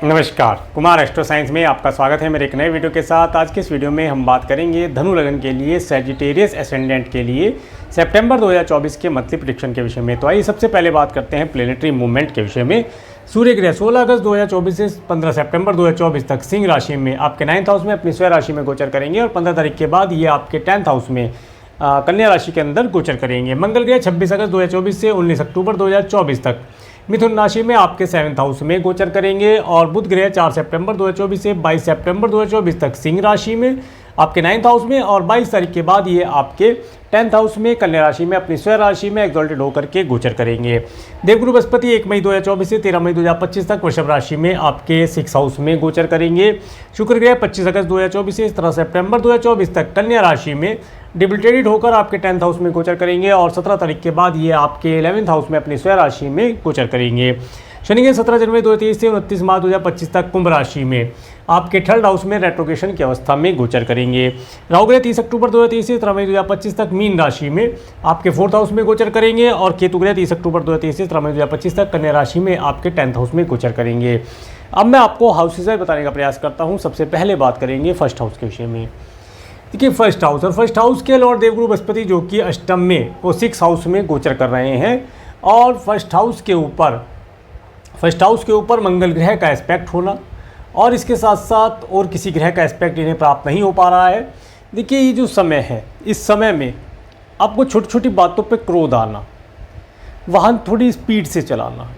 नमस्कार, Kumar astro science में आपका स्वागत है मेरे एक नए वीडियो के साथ। आज के इस वीडियो में हम बात करेंगे धनु लगन के लिए सैजिटेरियस एसेंडेंट के लिए सितंबर 2024 के मंथली प्रेडिक्शन के विषय में। तो आइए सबसे पहले बात करते हैं प्लेनेटरी मूवमेंट के विषय में। सूर्य ग्रह 16 अगस्त 2024 से 15 सितंबर 2024 तक सिंह राशि में आपके 9th हाउस में अपनी स्वयं राशि में गोचर करेंगे और 15 तारीख के बाद ये आपके 10th हाउस में कन्या राशि के अंदर गोचर करेंगे। मंगल ग्रह 26 अगस्त 2024 से 19 अक्टूबर 2024 तक मिथुन राशि में आपके 7th हाउस में गोचर करेंगे और बुध ग्रह 4 सितंबर 2024 से 22 सितंबर 2024 तक सिंह राशि में आपके 9th हाउस में और 22 तारीख के बाद ये आपके 10th हाउस में कन्या राशि में अपनी स्वयं राशि में एक्सॉल्टेड होकर के गोचर करेंगे। देवगुरु बृहस्पति 1 मई 2024 से 13 मई 2025 तक वृषभ राशि में आपके 6th हाउस में गोचर करेंगे। शुक्र ग्रह 25 अगस्त 2024 से 17 सितंबर 2024 तक कन्या राशि में डिबिलिटेटेड होकर आपके 10th हाउस में गोचर करेंगे और 17 तारीख के बाद ये आपके 11th हाउस में अपनी स्वयं राशि में गोचर करेंगे। शनि ग्रह 17 जनवरी 2023 से 29 मार्च 2025 तक कुंभ राशि में आपके 3rd हाउस में रेट्रोगेशन की अवस्था में गोचर करेंगे। राहु ग्रह 30 अक्टूबर 2023 से 13 मई 2025 तक मीन राशि में आपके 4th हाउस में गोचर करेंगे और केतु ग्रह 30 अक्टूबर 2023 से 13 मई 2025 तक कन्या राशि में आपके 10th हाउस में गोचर करेंगे। अब मैं आपको हाउसेज बताने का प्रयास करता हूँ। सबसे पहले बात करेंगे फर्स्ट हाउस के विषय में। देखिए फर्स्ट हाउस के लॉर्ड देवगुरु बृहस्पति जो कि अष्टम में वो 6th हाउस में गोचर कर रहे हैं और फर्स्ट हाउस के ऊपर मंगल ग्रह का एस्पेक्ट होना और इसके साथ साथ और किसी ग्रह का एस्पेक्ट इन्हें प्राप्त नहीं हो पा रहा है। देखिए ये जो समय है, इस समय में आपको छोटी छोटी बातों पे क्रोध आना, वाहन थोड़ी स्पीड से चलाना,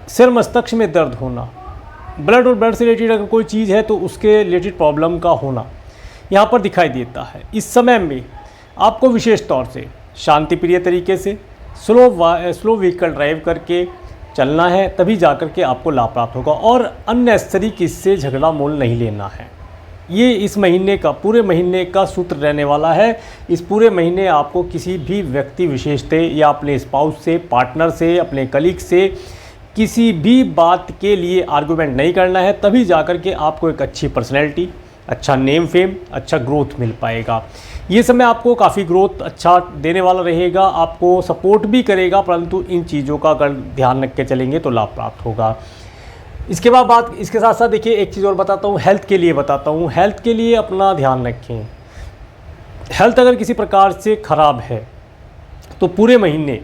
सिर मस्तिष्क में दर्द होना, ब्लड और ब्लड से रिलेटेड अगर कोई चीज़ है तो उसके रिलेटेड प्रॉब्लम का होना यहाँ पर दिखाई देता है। इस समय में आपको विशेष तौर से शांति प्रिय तरीके से स्लो व्हीकल ड्राइव करके चलना है, तभी जाकर के आपको लाभ प्राप्त होगा और अननेसेसरी किससे झगड़ा मोल नहीं लेना है। ये इस महीने का पूरे महीने का सूत्र रहने वाला है। इस पूरे महीने आपको किसी भी व्यक्ति विशेष से या अपने स्पाउस से, पार्टनर से, अपने कलीग से किसी भी बात के लिए आर्गूमेंट नहीं करना है, तभी जाकर के आपको एक अच्छी पर्सनैलिटी, अच्छा नेम फेम, अच्छा ग्रोथ मिल पाएगा। ये समय आपको काफ़ी ग्रोथ अच्छा देने वाला रहेगा, आपको सपोर्ट भी करेगा, परंतु इन चीज़ों का अगर ध्यान रख के चलेंगे तो लाभ प्राप्त होगा। इसके साथ साथ देखिए एक चीज़ और बताता हूँ, हेल्थ के लिए बताता हूँ। हेल्थ के लिए अपना ध्यान रखें। हेल्थ अगर किसी प्रकार से ख़राब है तो पूरे महीने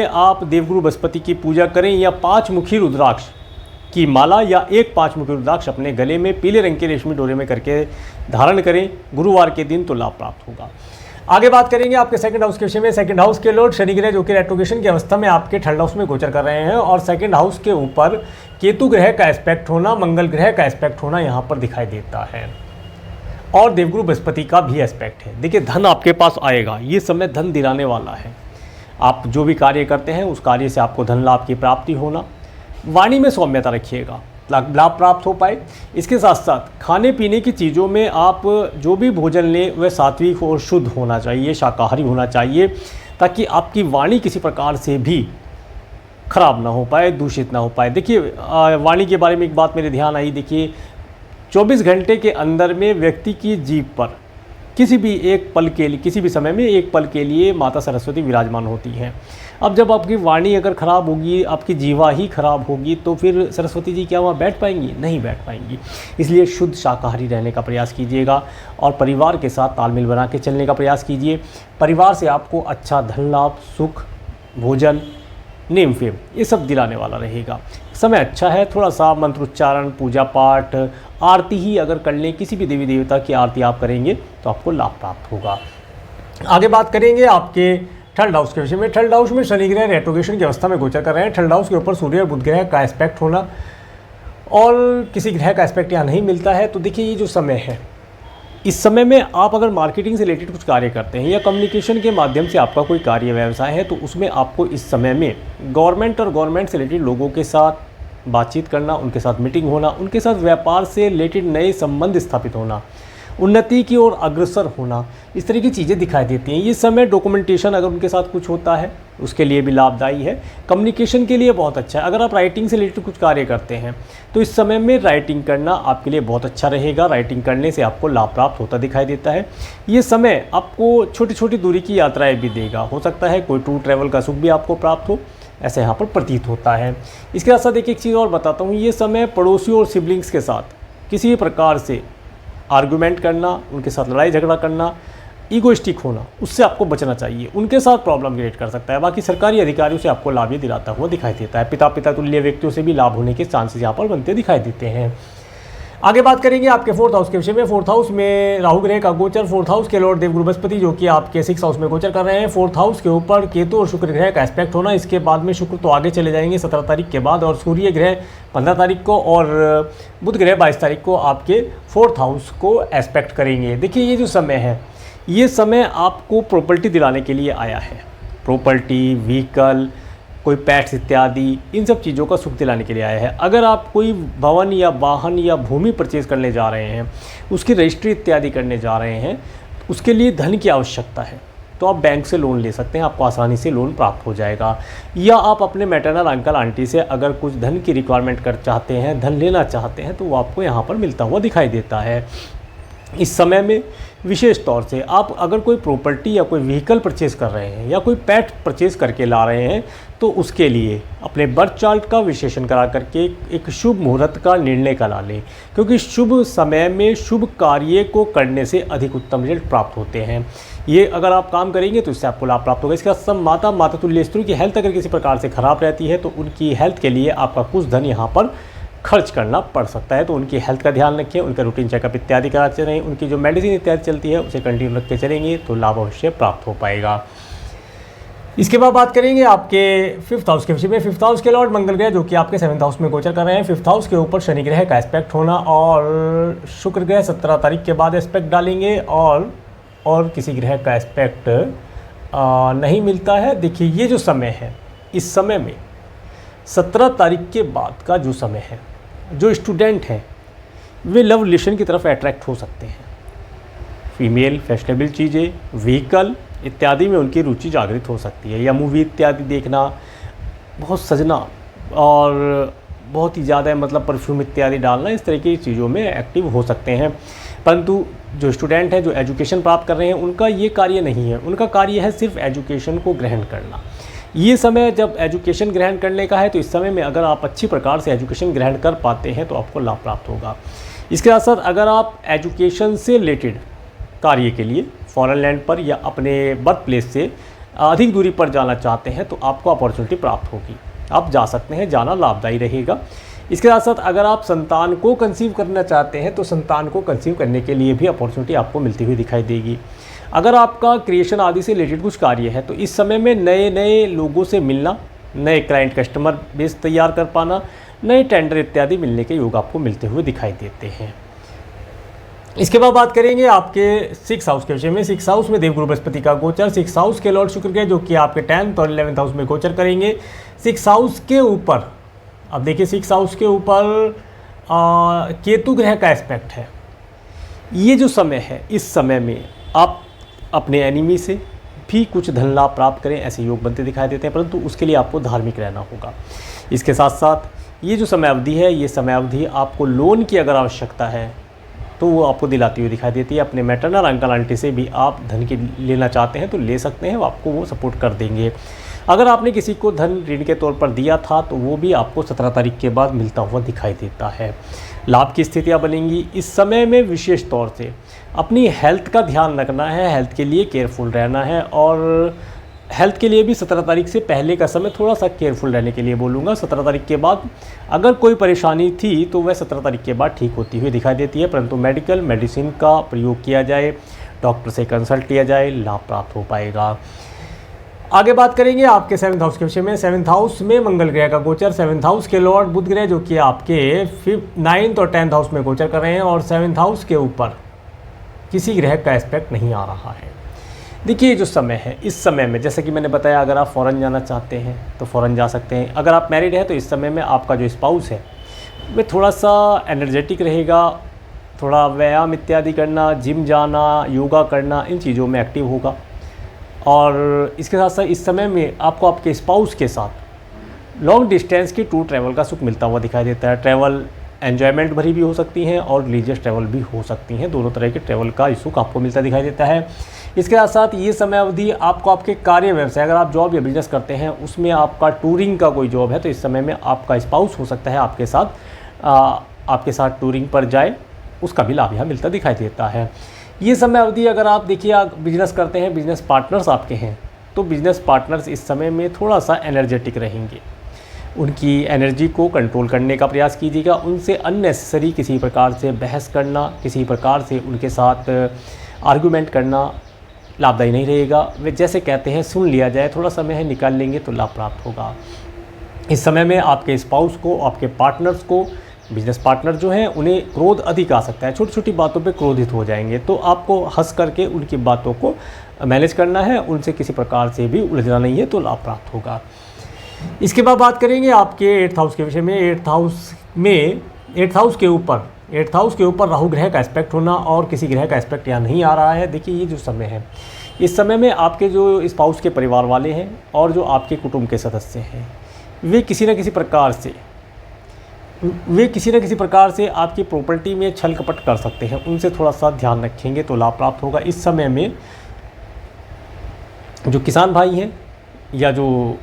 आप देवगुरु बृहस्पति की पूजा करें या 5 मुखी रुद्राक्ष की माला या 5 मुखी रुद्राक्ष अपने गले में पीले रंग के रेशमी डोरे में करके धारण करें गुरुवार के दिन, तो लाभ प्राप्त होगा। आगे बात करेंगे आपके 2nd हाउस के विषय में। 2nd हाउस के लॉर्ड शनि ग्रह जो कि रेट्रोगेशन की अवस्था में आपके 3rd हाउस में गोचर कर रहे हैं और 2nd हाउस के ऊपर केतु ग्रह का एस्पेक्ट होना, मंगल ग्रह का एस्पेक्ट होना यहाँ पर दिखाई देता है और देवगुरु बृहस्पति का भी एस्पेक्ट है। देखिए धन आपके पास आएगा, ये समय धन दिलाने वाला है। आप जो भी कार्य करते हैं उस कार्य से आपको धन लाभ की प्राप्ति होना। वाणी में सौम्यता रखिएगा, लाभ प्राप्त हो पाए। इसके साथ साथ खाने पीने की चीज़ों में आप जो भी भोजन लें वह सात्विक और शुद्ध होना चाहिए, शाकाहारी होना चाहिए, ताकि आपकी वाणी किसी प्रकार से भी खराब ना हो पाए, दूषित ना हो पाए। देखिए वाणी के बारे में एक बात मेरे ध्यान आई। देखिए 24 घंटे के अंदर में व्यक्ति की जीभ पर किसी भी समय में एक पल के लिए माता सरस्वती विराजमान होती हैं। अब जब आपकी वाणी अगर ख़राब होगी, आपकी जीवा ही खराब होगी, तो फिर सरस्वती जी क्या वहाँ बैठ पाएंगी? नहीं बैठ पाएंगी। इसलिए शुद्ध शाकाहारी रहने का प्रयास कीजिएगा और परिवार के साथ तालमेल बना के चलने का प्रयास कीजिए। परिवार से आपको अच्छा धन लाभ, सुख, भोजन, नेम फेम ये सब दिलाने वाला रहेगा। समय अच्छा है, थोड़ा सा मंत्रोच्चारण, पूजा पाठ, आरती ही अगर कर लें, किसी भी देवी देवता की आरती आप करेंगे तो आपको लाभ प्राप्त होगा। आगे बात करेंगे आपके 3rd हाउस के विषय में। 3rd हाउस में शनि ग्रह रेट्रोगेशन की अवस्था में गोचर कर रहे हैं। 3rd हाउस के ऊपर सूर्य और बुध ग्रह का एस्पेक्ट होना और किसी ग्रह का एस्पेक्ट यहाँ नहीं मिलता है। तो देखिए ये जो समय है, इस समय में आप अगर मार्केटिंग से रिलेटेड कुछ कार्य करते हैं या कम्युनिकेशन के माध्यम से आपका कोई कार्य व्यवसाय है, तो उसमें आपको इस समय में गवर्नमेंट और गवर्नमेंट से रिलेटेड लोगों के साथ बातचीत करना, उनके साथ मीटिंग होना, उनके साथ व्यापार से रिलेटेड नए संबंध स्थापित होना, उन्नति की ओर अग्रसर होना, इस तरह की चीज़ें दिखाई देती हैं। ये समय डॉक्यूमेंटेशन अगर उनके साथ कुछ होता है उसके लिए भी लाभदायी है। कम्युनिकेशन के लिए बहुत अच्छा है। अगर आप राइटिंग से रिलेटेड कुछ कार्य करते हैं तो इस समय में राइटिंग करना आपके लिए बहुत अच्छा रहेगा। राइटिंग करने से आपको लाभ प्राप्त होता दिखाई देता है। ये समय आपको छोटी छोटी दूरी की यात्राएँ भी देगा। हो सकता है कोई टूर ट्रैवल का सुख भी आपको प्राप्त हो। ऐसा यहाँ पर प्रतीत होता है। इसके साथ साथ एक चीज़ और बताता हूँ, ये समय पड़ोसियों और सिबलिंग्स के साथ किसी भी प्रकार से आर्गुमेंट करना, उनके साथ लड़ाई झगड़ा करना, ईगोइस्टिक होना, उससे आपको बचना चाहिए। उनके साथ प्रॉब्लम क्रिएट कर सकता है। बाकी सरकारी अधिकारियों से आपको लाभ ये दिलाता हुआ दिखाई देता है। पिता तुल्य व्यक्तियों से भी लाभ होने के चांसेस यहाँ पर बनते दिखाई देते हैं। आगे बात करेंगे आपके 4th हाउस के विषय में। 4th हाउस में राहु ग्रह का गोचर, 4th हाउस के लॉर्ड देवगुरु बृहस्पति जो कि आपके 6th हाउस में गोचर कर रहे हैं। 4th हाउस के ऊपर केतु और शुक्र ग्रह का एस्पेक्ट होना, इसके बाद में शुक्र तो आगे चले जाएंगे 17 तारीख के बाद, और सूर्य ग्रह 15 तारीख को और बुध ग्रह 22 तारीख को आपके 4th हाउस को एस्पेक्ट करेंगे। देखिए ये जो समय है, ये समय आपको प्रॉपर्टी दिलाने के लिए आया है। प्रॉपर्टी, व्हीकल, कोई पैट्स इत्यादि, इन सब चीज़ों का सुख दिलाने के लिए आया है। अगर आप कोई भवन या वाहन या भूमि परचेज करने जा रहे हैं, उसकी रजिस्ट्री इत्यादि करने जा रहे हैं, उसके लिए धन की आवश्यकता है, तो आप बैंक से लोन ले सकते हैं, आपको आसानी से लोन प्राप्त हो जाएगा। या आप अपने मैटरनल अंकल आंटी से अगर कुछ धन की रिक्वायरमेंट कर चाहते हैं, धन लेना चाहते हैं, तो वो आपको यहाँ पर मिलता हुआ दिखाई देता है। इस समय में विशेष तौर से आप अगर कोई प्रॉपर्टी या कोई व्हीकल परचेज़ कर रहे हैं या कोई पेट परचेज़ करके ला रहे हैं, तो उसके लिए अपने बर्थ चार्ट का विश्लेषण करा करके एक शुभ मुहूर्त का निर्णय करा लें, क्योंकि शुभ समय में शुभ कार्य को करने से अधिक उत्तम रिजल्ट प्राप्त होते हैं। ये अगर आप काम करेंगे तो इससे आपको लाभ प्राप्त होगा। इसका सब माता तुल्य स्त्री की हेल्थ अगर किसी प्रकार से ख़राब रहती है, तो उनकी हेल्थ के लिए आपका कुछ धन यहाँ पर खर्च करना पड़ सकता है। तो उनकी हेल्थ का ध्यान रखें, उनका रूटीन चेकअप इत्यादि कराते रहें, उनकी जो मेडिसिन इत्यादि चलती है उसे कंटिन्यू रखते चलेंगे तो लाभ अवश्य प्राप्त हो पाएगा। इसके बाद बात करेंगे आपके 5th हाउस के विषय में। 5th हाउस के लॉर्ड मंगल ग्रह जो कि आपके 7th हाउस में गोचर कर रहे हैं। 5th हाउस के ऊपर शनि ग्रह का एस्पेक्ट होना और शुक्र ग्रह 17 तारीख के बाद एस्पेक्ट डालेंगे, और किसी ग्रह का एस्पेक्ट नहीं मिलता है। देखिए ये जो समय है, इस समय में 17 तारीख के बाद का जो समय है, जो स्टूडेंट हैं वे लव रिलेशन की तरफ अट्रैक्ट हो सकते हैं। फीमेल, फैशनेबल चीज़ें, व्हीकल इत्यादि में उनकी रुचि जागृत हो सकती है, या मूवी इत्यादि देखना, बहुत सजना और बहुत ही ज़्यादा मतलब परफ्यूम इत्यादि डालना, इस तरह की चीज़ों में एक्टिव हो सकते हैं। परंतु जो स्टूडेंट हैं, जो एजुकेशन प्राप्त कर रहे हैं, उनका ये कार्य नहीं है। उनका कार्य है सिर्फ एजुकेशन को ग्रहण करना। ये समय जब एजुकेशन ग्रहण करने का है, तो इस समय में अगर आप अच्छी प्रकार से एजुकेशन ग्रहण कर पाते हैं तो आपको लाभ प्राप्त होगा। इसके साथ साथ अगर आप एजुकेशन से रिलेटेड कार्य के लिए फॉरेन लैंड पर या अपने बर्थ प्लेस से अधिक दूरी पर जाना चाहते हैं, तो आपको अपॉर्चुनिटी प्राप्त होगी, आप जा सकते हैं, जाना लाभदायी रहेगा। इसके साथ साथ अगर आप संतान को कंसीव करना चाहते हैं, तो संतान को कंसीव करने के लिए भी अपॉर्चुनिटी आपको मिलती हुई दिखाई देगी। अगर आपका क्रिएशन आदि से रिलेटेड कुछ कार्य है, तो इस समय में नए लोगों से मिलना, नए क्लाइंट कस्टमर बेस तैयार कर पाना, नए टेंडर इत्यादि मिलने के योग आपको मिलते हुए दिखाई देते हैं। इसके बाद बात करेंगे आपके 6th हाउस के विषय में। 6th हाउस में देवगुरु बृहस्पति का गोचर, 6th हाउस के लॉर्ड शुक्र ग्रह जो कि आपके 10th और 11th हाउस में गोचर करेंगे। 6th हाउस के ऊपर, अब देखिए 6th हाउस के ऊपर केतु ग्रह का एस्पेक्ट है। ये जो समय है, इस समय में आप अपने एनिमी से भी कुछ धन लाभ प्राप्त करें, ऐसे योग बनते दिखाई देते हैं, परंतु उसके लिए आपको धार्मिक रहना होगा। इसके साथ साथ ये जो समय अवधि है, ये समय अवधि आपको लोन की अगर आवश्यकता है तो वो आपको दिलाती हुई दिखाई देती है। अपने मैटरनल अंकल आंटी से भी आप धन की लेना चाहते हैं तो ले सकते हैं, वो आपको वो सपोर्ट कर देंगे। अगर आपने किसी को धन ऋण के तौर पर दिया था, तो वो भी आपको 17 तारीख के बाद मिलता हुआ दिखाई देता है। लाभ की स्थितियाँ बनेंगी। इस समय में विशेष तौर से अपनी हेल्थ का ध्यान रखना है, हेल्थ के लिए केयरफुल रहना है, और हेल्थ के लिए भी 17 तारीख से पहले का समय थोड़ा सा केयरफुल रहने के लिए बोलूँगा। 17 तारीख के बाद अगर कोई परेशानी थी तो वह 17 तारीख के बाद ठीक होती हुई दिखाई देती है, परंतु मेडिसिन का प्रयोग किया जाए, डॉक्टर से कंसल्ट किया जाए, लाभ प्राप्त हो पाएगा। आगे बात करेंगे आपके 7th हाउस के विषय में। 7th हाउस में मंगल ग्रह का गोचर, 7th हाउस के लॉर्ड बुध ग्रह जो कि आपके 9th और 10th हाउस में गोचर कर रहे हैं, और 7th हाउस के ऊपर किसी ग्रह का एस्पेक्ट नहीं आ रहा है। देखिए जो समय है, इस समय में जैसे कि मैंने बताया, अगर आप फ़ॉरेन जाना चाहते हैं तो फ़ॉरेन जा सकते हैं। अगर आप मैरिड हैं तो इस समय में आपका जो स्पाउस है वह थोड़ा सा एनर्जेटिक रहेगा, थोड़ा व्यायाम इत्यादि करना, जिम जाना, योगा करना, इन चीज़ों में एक्टिव होगा। और इसके साथ साथ इस समय में आपको आपके स्पाउस के साथ लॉन्ग डिस्टेंस की टूर ट्रैवल का सुख मिलता हुआ दिखाई देता है। ट्रैवल एन्जॉयमेंट भरी भी हो सकती हैं और रिलीजियस ट्रैवल भी हो सकती हैं, दोनों तरह के ट्रैवल का सुख आपको मिलता दिखाई देता है। इसके साथ साथ ये समय अवधि आपको आपके कार्य व्यवसाय, अगर आप जॉब या बिजनेस करते हैं उसमें आपका टूरिंग का कोई जॉब है तो इस समय में आपका स्पाउस हो सकता है आपके साथ टूरिंग पर जाए, उसका भी लाभ यहाँ मिलता दिखाई देता है। ये समय अवधि अगर आप देखिए आप बिजनेस करते हैं, बिजनेस पार्टनर्स आपके हैं, तो बिजनेस पार्टनर्स इस समय में थोड़ा सा एनर्जेटिक रहेंगे। उनकी एनर्जी को कंट्रोल करने का प्रयास कीजिएगा। उनसे अननेसेसरी किसी प्रकार से बहस करना, किसी प्रकार से उनके साथ आर्गुमेंट करना लाभदायी नहीं रहेगा। वे जैसे कहते हैं सुन लिया जाए, थोड़ा समय है निकाल लेंगे तो लाभ प्राप्त होगा। इस समय में आपके स्पाउस को, आपके पार्टनर्स को, बिजनेस पार्टनर जो हैं उन्हें क्रोध अधिक आ सकता है, छोटी छोटी बातों पे क्रोधित हो जाएंगे, तो आपको हंस करके उनकी बातों को मैनेज करना है, उनसे किसी प्रकार से भी उलझना नहीं है, तो लाभ प्राप्त होगा। इसके बाद बात करेंगे आपके 8th हाउस के विषय में। 8th हाउस के ऊपर राहु ग्रह का एस्पेक्ट होना और किसी ग्रह का एस्पेक्ट यहाँ नहीं आ रहा है। देखिए ये जो समय है, इस समय में आपके जो स्पाउस के परिवार वाले हैं और जो आपके कुटुंब के सदस्य हैं, वे किसी न किसी प्रकार से आपकी प्रॉपर्टी में छल कपट कर सकते हैं। उनसे थोड़ा सा ध्यान रखेंगे तो लाभ प्राप्त होगा। इस समय में जो किसान भाई हैं या जो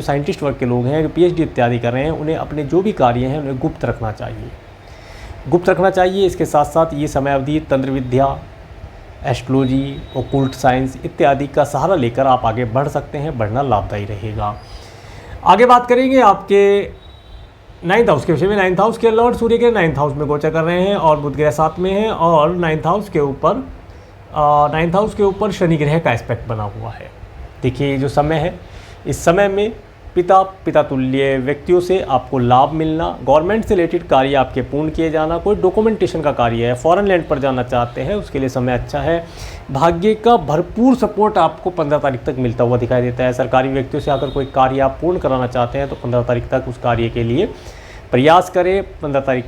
साइंटिस्ट वर्ग के लोग हैं, जो PhD इत्यादि कर रहे हैं, उन्हें अपने जो भी कार्य हैं उन्हें गुप्त रखना चाहिए। इसके साथ साथ ये समय अवधि तंत्र विद्या, एस्ट्रोलॉजी, ओकुल्ट साइंस इत्यादि का सहारा लेकर आप आगे बढ़ सकते हैं, बढ़ना लाभदायी रहेगा। आगे बात करेंगे आपके 9th हाउस के विषय में। 9th हाउस के लॉर्ड सूर्य के 9th हाउस में गोचर कर रहे हैं और बुध ग्रह 7 में है और 9th हाउस के ऊपर शनि ग्रह का एस्पेक्ट बना हुआ है। देखिए जो समय है, इस समय में पिता तुल्य व्यक्तियों से आपको लाभ मिलना, गवर्नमेंट से रिलेटेड कार्य आपके पूर्ण किए जाना, कोई डॉक्यूमेंटेशन का कार्य है, फॉरेन लैंड पर जाना चाहते हैं, उसके लिए समय अच्छा है। भाग्य का भरपूर सपोर्ट आपको 15 तारीख तक मिलता हुआ दिखाई देता है। सरकारी व्यक्तियों से अगर कोई कार्य आप पूर्ण कराना चाहते हैं तो 15 तारीख तक उस कार्य के लिए प्रयास करें। 15 तारीख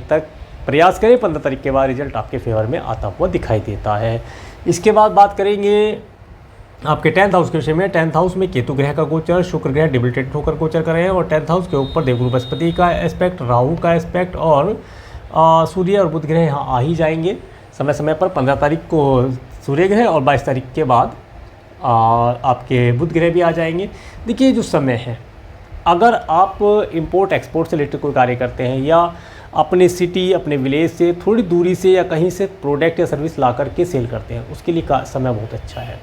के बाद रिजल्ट आपके फेवर में आता हुआ दिखाई देता है। इसके बाद बात करेंगे आपके 10th हाउस के विषय में। 10th हाउस में केतु ग्रह का गोचर, शुक्र ग्रह डिबिलिटेट होकर गोचर कर रहे हैं और 10th हाउस के ऊपर देवगुरु बृहस्पति का एस्पेक्ट, राहु का एस्पेक्ट और सूर्य और बुध ग्रह यहाँ आ ही जाएंगे समय समय पर। 15 तारीख को सूर्य ग्रह और 22 तारीख के बाद आपके बुध ग्रह भी आ जाएंगे। देखिए जो समय है, अगर आप इंपोर्ट एक्सपोर्ट से रिलेटेड कोई कार्य करते हैं या अपने सिटी, अपने विलेज से थोड़ी दूरी से या कहीं से प्रोडक्ट या सर्विस ला करके सेल करते हैं, उसके लिए समय बहुत अच्छा है।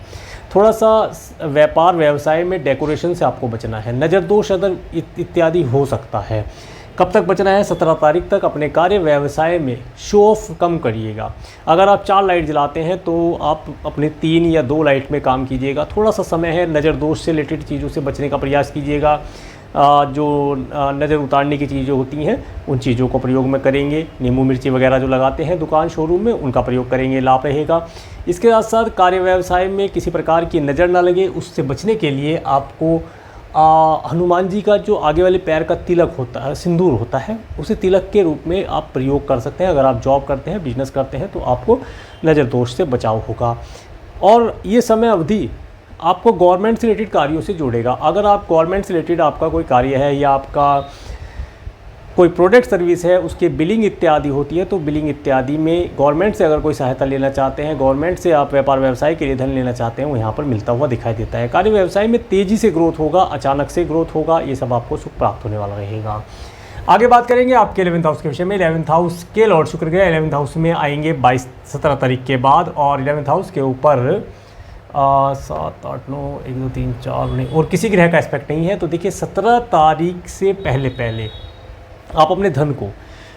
थोड़ा सा व्यापार व्यवसाय में डेकोरेशन से आपको बचना है, नज़र दोष इत्यादि हो सकता है। कब तक बचना है? 17 तारीख तक। अपने कार्य व्यवसाय में शो ऑफ कम करिएगा। अगर आप 4 लाइट जलाते हैं तो आप अपने 3 या 2 लाइट में काम कीजिएगा। थोड़ा सा समय है, नज़र दोष से रिलेटेड चीज़ों से बचने का प्रयास कीजिएगा। जो नज़र उतारने की चीज़ें होती हैं उन चीज़ों को प्रयोग में करेंगे। नींबू मिर्ची वगैरह जो लगाते हैं दुकान शोरूम में, उनका प्रयोग करेंगे, लाभ रहेगा। इसके साथ साथ कार्य व्यवसाय में किसी प्रकार की नज़र ना लगे, उससे बचने के लिए आपको हनुमान जी का जो आगे वाले पैर का तिलक होता है, सिंदूर होता है, उसे तिलक के रूप में आप प्रयोग कर सकते हैं। अगर आप जॉब करते हैं, बिजनेस करते हैं तो आपको नज़र दोष से बचाव होगा। और ये समय अवधि आपको गवर्नमेंट से रिलेटेड कार्यों से जोड़ेगा। अगर आप गवर्नमेंट से रिलेटेड आपका कोई कार्य है या आपका कोई प्रोडक्ट सर्विस है, उसके बिलिंग इत्यादि होती है, तो बिलिंग इत्यादि में गवर्नमेंट से अगर कोई सहायता लेना चाहते हैं, गवर्नमेंट से आप व्यापार व्यवसाय के लिए धन लेना चाहते हैं, वो यहाँ पर मिलता हुआ दिखाई देता है। कार्य व्यवसाय में तेज़ी से ग्रोथ होगा, अचानक से ग्रोथ होगा, ये सब आपको सुख प्राप्त होने वाला रहेगा। आगे बात करेंगे आपके 11th हाउस के विषय में। 11th हाउस के लॉर्ड शुक्र ग्रह 11th हाउस में आएंगे 17 तारीख के बाद और 11th हाउस के ऊपर 7, 8, 9, 1, 2, 3, 4 नहीं और किसी ग्रह का एस्पेक्ट नहीं है। तो देखिए 17 तारीख से पहले आप अपने धन को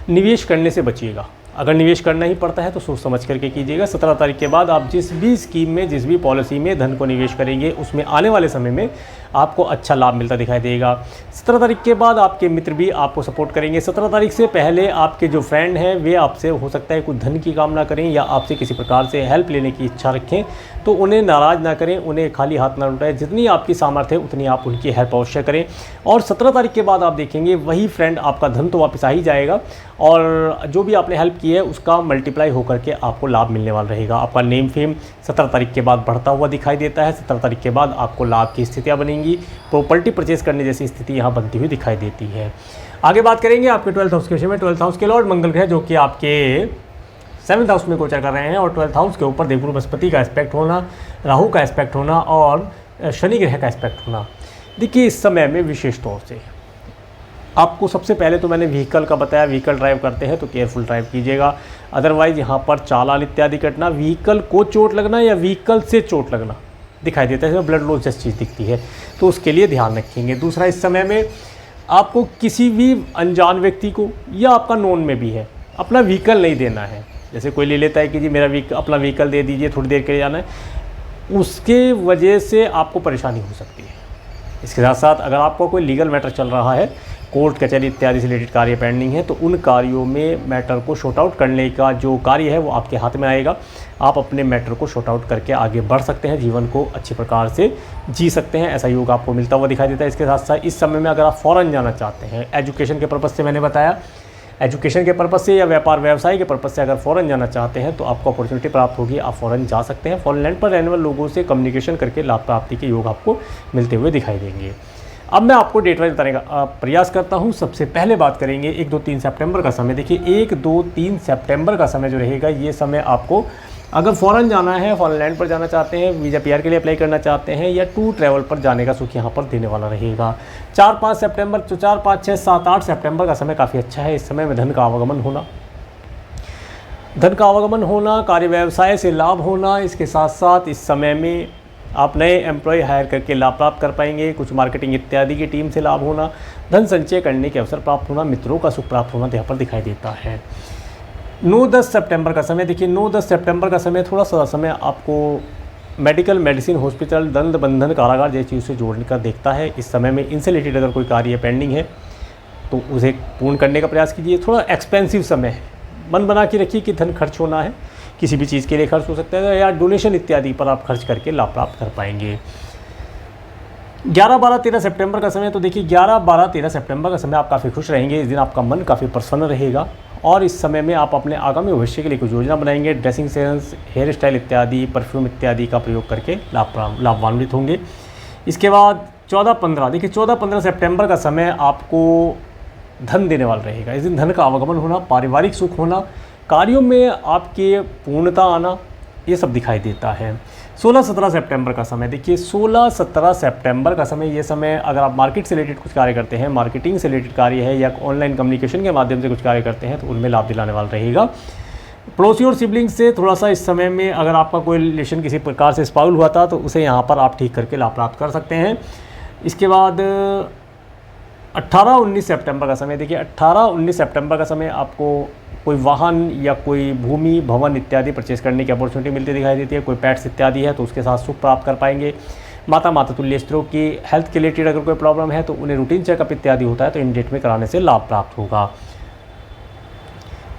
निवेश करने से बचिएगा। अगर निवेश करना ही पड़ता है तो सोच समझ करके कीजिएगा। 17 तारीख के बाद आप जिस भी स्कीम में, जिस भी पॉलिसी में धन को निवेश करेंगे, उसमें आने वाले समय में आपको अच्छा लाभ मिलता दिखाई देगा। 17 तारीख के बाद आपके मित्र भी आपको सपोर्ट करेंगे। 17 तारीख से पहले आपके जो फ्रेंड हैं वे आपसे हो सकता है कुछ धन की कामना करें या आपसे किसी प्रकार से हेल्प लेने की इच्छा रखें, तो उन्हें नाराज़ ना करें, उन्हें खाली हाथ ना लौटाएं। जितनी आपकी सामर्थ्य है उतनी आप उनकी हेल्प अवश्य करें। और 17 तारीख के बाद आप देखेंगे वही फ्रेंड आपका धन तो वापस आ ही जाएगा और जो भी आपने हेल्प की है उसका मल्टीप्लाई होकर के आपको लाभ मिलने वाला रहेगा। आपका नेम फेम 17 तारीख के बाद बढ़ता हुआ दिखाई देता है। 17 तारीख के बाद आपको लाभ की स्थितियाँ बनेंगी, प्रॉपर्टी परचेज करने जैसी स्थिति यहाँ बनती हुई दिखाई देती है। आगे बात करेंगे आपके 12th हाउस के विषय में। 12th हाउस के लॉर्ड मंगल ग्रह जो कि आपके 7th हाउस में गोचर कर रहे हैं और 12th हाउस के ऊपर देवगुरु बृहस्पति का एस्पेक्ट होना, राहु का एस्पेक्ट होना और शनि ग्रह का एस्पेक्ट होना। देखिए इस समय में विशेष तौर से आपको सबसे पहले तो मैंने व्हीकल का बताया, व्हीकल ड्राइव करते हैं तो केयरफुल ड्राइव कीजिएगा। अदरवाइज़ यहाँ पर चालान इत्यादि कटना, व्हीकल को चोट लगना या व्हीकल से चोट लगना दिखाई देता है, इसमें ब्लड लॉस जैसी चीज़ दिखती है, तो उसके लिए ध्यान रखेंगे। दूसरा, इस समय में आपको किसी भी अनजान व्यक्ति को या आपका नोन में भी है अपना व्हीकल नहीं देना है। जैसे कोई ले लेता है कि जी मेरा अपना व्हीकल दे दीजिए, थोड़ी देर के लिए जाना है, उसके वजह से आपको परेशानी हो सकती है। इसके साथ साथ अगर आपका कोई लीगल मैटर चल रहा है, कोर्ट कचहरी इत्यादि से रिलेटेड कार्य पेंडिंग है, तो उन कार्यों में मैटर को शॉर्ट आउट करने का जो कार्य है वो आपके हाथ में आएगा। आप अपने मैटर को शॉर्ट आउट करके आगे बढ़ सकते हैं, जीवन को अच्छी प्रकार से जी सकते हैं, ऐसा योग आपको मिलता हुआ दिखाई देता है। इसके साथ साथ इस समय में अगर आप फ़ॉरेन जाना चाहते हैं, एजुकेशन के पर्पज़ से, मैंने बताया एजुकेशन के पर्पज़ से या व्यापार व्यवसाय के पर्पज़ से अगर फ़ॉरेन जाना चाहते हैं तो आपको अपॉर्चुनिटी प्राप्त होगी, आप फ़ॉरेन जा सकते हैं। फ़ॉरेन लैंड पर रहने वाले लोगों से कम्युनिकेशन करके लाभ प्राप्ति के योग आपको मिलते हुए दिखाई देंगे। अब मैं आपको डेट वाइज बताने का प्रयास करता हूं। सबसे पहले बात करेंगे 1, 2, 3 सितंबर का समय। देखिए 1, 2, 3 सितंबर का समय जो रहेगा, ये समय आपको अगर फ़ॉरेन जाना है, फ़ॉरेन लैंड पर जाना चाहते हैं, वीज़ा PR के लिए अप्लाई करना चाहते हैं या टूर ट्रैवल पर जाने का सुख यहाँ पर देने वाला रहेगा। 4, 5 सितंबर, 4, 5, 6, 7, 8 सितंबर का समय काफ़ी अच्छा है। इस समय में धन का आवागमन होना, कार्य व्यवसाय से लाभ होना, इसके साथ साथ इस समय में आप नए एम्प्लॉय हायर करके लाभ प्राप्त कर पाएंगे। कुछ मार्केटिंग इत्यादि की टीम से लाभ होना, धन संचय करने के अवसर प्राप्त होना, मित्रों का सुख प्राप्त होना यहाँ पर दिखाई देता है। 9, 10 सितंबर का समय। देखिए 9, 10 सितंबर का समय थोड़ा सा समय आपको मेडिकल, मेडिसिन, हॉस्पिटल, दंड बंधन, कारागार जैसी चीज़ों से जोड़ने का देखता है। इस समय में इनसे रिलेटेड अगर कोई कार्य पेंडिंग है तो उसे पूर्ण करने का प्रयास कीजिए। थोड़ा एक्सपेंसिव समय है, मन बना के रखिए कि धन खर्च होना है, किसी भी चीज़ के लिए खर्च हो सकता है या डोनेशन इत्यादि पर आप खर्च करके लाभ प्राप्त कर पाएंगे। 11, 12, 13 सितंबर का समय। तो देखिए 11, 12, 13 सितंबर का समय आप काफ़ी खुश रहेंगे। इस दिन आपका मन काफ़ी प्रसन्न रहेगा और इस समय में आप अपने आगामी भविष्य के लिए कुछ योजना बनाएंगे। ड्रेसिंग सेंस, हेयर स्टाइल इत्यादि, परफ्यूम इत्यादि का प्रयोग करके लाभान्वित होंगे। इसके बाद 14, 15। देखिए 14, 15 सितंबर का समय आपको धन देने वाला रहेगा। इस दिन धन का आवागमन होना, पारिवारिक सुख होना, कार्यों में आपके पूर्णता आना, ये सब दिखाई देता है। 16, 17 सितंबर का समय। देखिए 16, 17 सितंबर का समय, ये समय अगर आप मार्केट से रिलेटेड कुछ कार्य करते हैं, मार्केटिंग से रिलेटेड कार्य है या ऑनलाइन कम्युनिकेशन के माध्यम से कुछ कार्य करते हैं तो उनमें लाभ दिलाने वाला रहेगा। पड़ोसी और सिबलिंग से थोड़ा सा इस समय में अगर आपका कोई रिलेशन किसी प्रकार से स्पाउल हुआ था तो उसे यहाँ पर आप ठीक करके लाभ प्राप्त कर सकते हैं। इसके बाद 18, 19 सितंबर का समय। देखिए 18, 19 सितंबर का समय आपको कोई वाहन या कोई भूमि, भवन इत्यादि परचेस करने की अपॉर्चुनिटी मिलती दिखाई देती है। कोई पेट्स इत्यादि है तो उसके साथ सुख प्राप्त कर पाएंगे। माता तुल्य स्त्रों की हेल्थ के रिलेटेड अगर कोई प्रॉब्लम है तो उन्हें रूटीन चेकअप इत्यादि होता है तो इन डेट में कराने से लाभ प्राप्त होगा।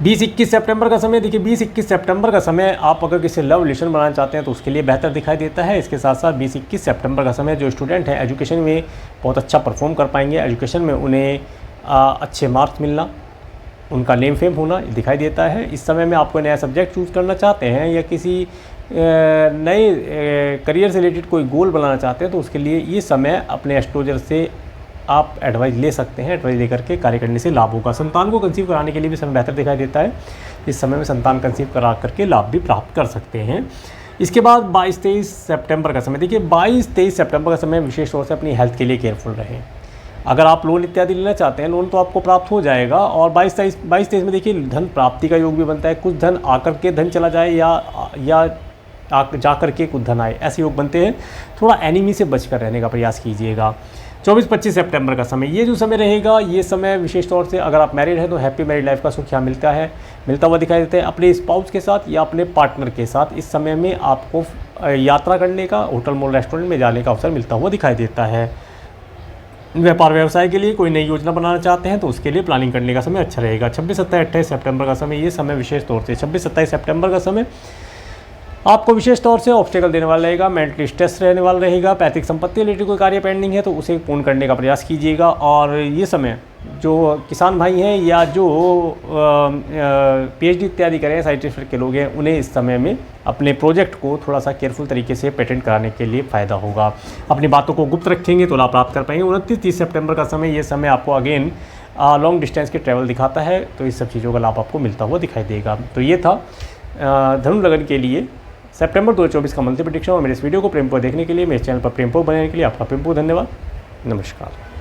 20, 21 सितंबर का समय। देखिए 20, 21 सितंबर का समय आप अगर किसी लव रिलेशन बनाना चाहते हैं तो उसके लिए बेहतर दिखाई देता है। इसके साथ साथ 20, 21 सितंबर का समय जो स्टूडेंट हैं एजुकेशन में बहुत अच्छा परफॉर्म कर पाएंगे। एजुकेशन में उन्हें अच्छे मार्क्स मिलना, उनका नेम फेम होना दिखाई देता है। इस समय में आपको नया सब्जेक्ट चूज़ करना चाहते हैं या किसी नए करियर से रिलेटेड कोई गोल बनाना चाहते हैं तो उसके लिए ये समय अपने एस्ट्रोलॉजर से आप एडवाइस ले सकते हैं। एडवाइस लेकर के कार्य करने से लाभ होगा। संतान को कंसीव कराने के लिए भी समय बेहतर दिखाई देता है। इस समय में संतान कंसीव करा करके लाभ भी प्राप्त कर सकते हैं। इसके बाद 22, 23 सितंबर का समय। देखिए 22, 23 सितंबर का समय विशेष तौर से अपनी हेल्थ के लिए केयरफुल रहें। अगर आप लोन इत्यादि लेना चाहते हैं, लोन तो आपको प्राप्त हो जाएगा। और 22, 23 में देखिए धन प्राप्ति का योग भी बनता है। कुछ धन आकर के धन चला जाए या जा कर के कुछ धन आए, ऐसे योग बनते हैं। थोड़ा एनिमी से बचकर रहने का प्रयास कीजिएगा। 24, 25 सितंबर का समय, ये जो समय रहेगा, ये समय विशेष तौर से अगर आप मैरिड हैं तो हैप्पी मैरिड लाइफ का सुख यहाँ मिलता हुआ दिखाई देता है। अपने स्पाउस के साथ या अपने पार्टनर के साथ इस समय में आपको यात्रा करने का, होटल मॉल रेस्टोरेंट में जाने का अवसर मिलता हुआ दिखाई देता है। व्यापार व्यवसाय के लिए कोई नई योजना बनाना चाहते हैं तो उसके लिए प्लानिंग करने का समय अच्छा रहेगा। 26, 27, 28 सितंबर का समय, ये समय विशेष तौर से 26, 27 सितंबर का समय आपको विशेष तौर से ऑब्स्टेकल देने वाला रहेगा, मेंटली स्ट्रेस रहने वाला रहेगा। पैतृक संपत्ति रिलेटेड कोई कार्य पेंडिंग है तो उसे पूर्ण करने का प्रयास कीजिएगा। और ये समय जो किसान भाई हैं या जो PhD इत्यादि करें, साइंटिस्ट के लोग हैं, उन्हें इस समय में अपने प्रोजेक्ट को थोड़ा सा केयरफुल तरीके से पेटेंट कराने के लिए फ़ायदा होगा। अपनी बातों को गुप्त रखेंगे तो लाभ प्राप्त कर पाएंगे। 29, 30 सितंबर का समय, ये समय आपको अगेन लॉन्ग डिस्टेंस के ट्रैवल दिखाता है, तो इस सब चीज़ों का लाभ आपको मिलता हुआ दिखाई देगा। तो ये था धनु लगन के लिए सितंबर 2024 का मंथली प्रेडिक्शन। और मेरे इस वीडियो को प्रेमपूर्वक देखने के लिए, मेरे चैनल पर प्रेमपूर्वक बनाने के लिए आपका प्रेमपूर्वक धन्यवाद। नमस्कार।